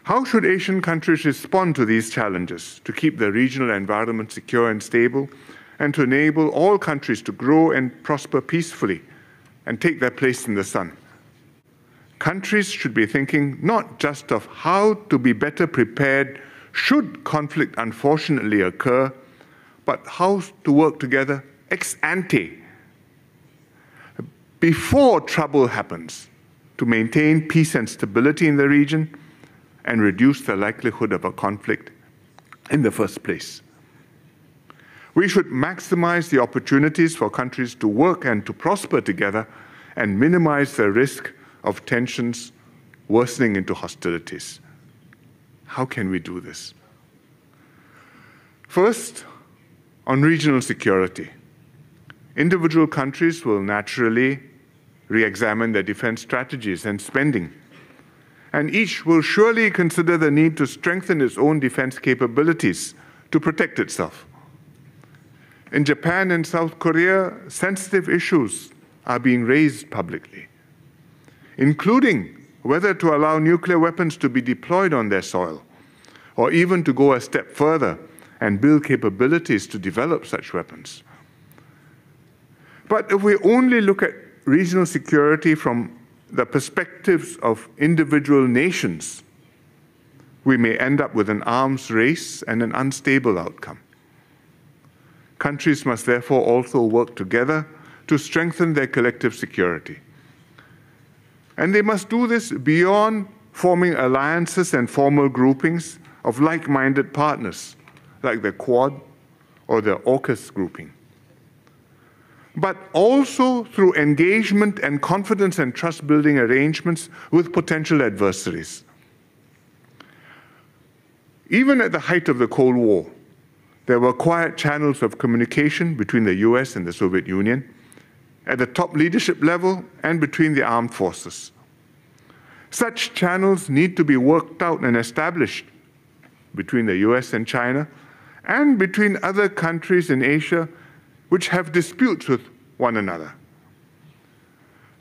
How should Asian countries respond to these challenges to keep the regional environment secure and stable, and to enable all countries to grow and prosper peacefully and take their place in the sun? Countries should be thinking not just of how to be better prepared should conflict unfortunately occur, but how to work together ex ante, before trouble happens, to maintain peace and stability in the region and reduce the likelihood of a conflict in the first place. We should maximize the opportunities for countries to work and to prosper together and minimize the risk of tensions worsening into hostilities. How can we do this? First, on regional security. Individual countries will naturally re-examine their defense strategies and spending, and each will surely consider the need to strengthen its own defense capabilities to protect itself. In Japan and South Korea, sensitive issues are being raised publicly, including whether to allow nuclear weapons to be deployed on their soil, or even to go a step further and build capabilities to develop such weapons. But if we only look at regional security from the perspectives of individual nations, we may end up with an arms race and an unstable outcome. Countries must therefore also work together to strengthen their collective security. And they must do this beyond forming alliances and formal groupings of like-minded partners, like the Quad or the AUKUS grouping, but also through engagement and confidence and trust-building arrangements with potential adversaries. Even at the height of the Cold War, there were quiet channels of communication between the US and the Soviet Union, at the top leadership level and between the armed forces. Such channels need to be worked out and established between the US and China, and between other countries in Asia which have disputes with one another.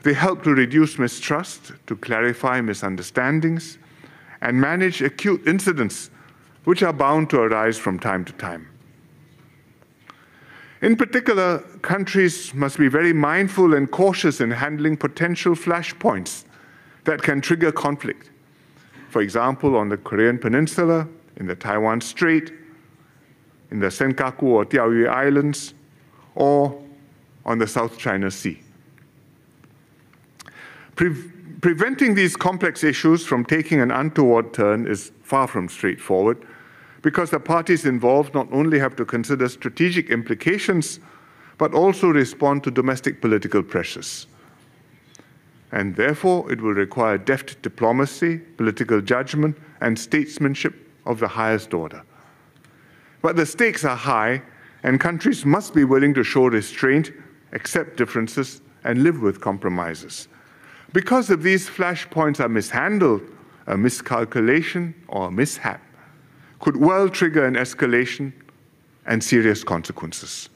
They help to reduce mistrust, to clarify misunderstandings, and manage acute incidents which are bound to arise from time to time. In particular, countries must be very mindful and cautious in handling potential flashpoints that can trigger conflict. For example, on the Korean Peninsula, in the Taiwan Strait, in the Senkaku or Diaoyu Islands, or on the South China Sea. Preventing these complex issues from taking an untoward turn is far from straightforward, because the parties involved not only have to consider strategic implications, but also respond to domestic political pressures. And therefore, it will require deft diplomacy, political judgment, and statesmanship of the highest order. But the stakes are high, and countries must be willing to show restraint, accept differences, and live with compromises. Because if these flashpoints are mishandled, a miscalculation or a mishap could well trigger an escalation and serious consequences.